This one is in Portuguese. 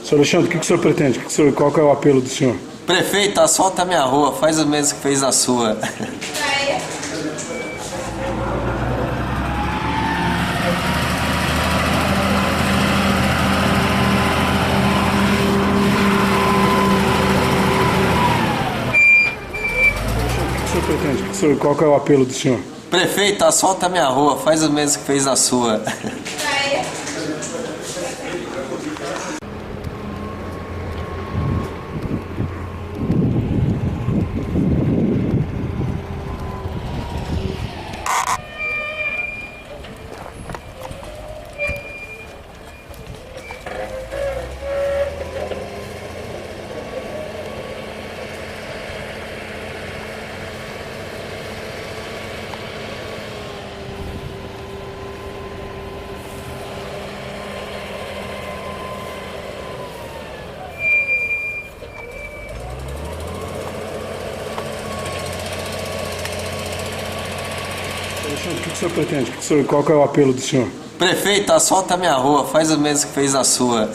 Senhor Alexandre, o que o senhor pretende? Qual que é o apelo do senhor? Prefeito, asfalta a minha rua, faz o mesmo que fez na sua. O que o senhor pretende? Qual que é o apelo do senhor? Prefeito, asfalta a minha rua, faz o mesmo que fez na sua. Alexandre, o que o senhor pretende? Qual que é o apelo do senhor? Prefeito, asfalta a minha rua, faz o mesmo que fez na sua.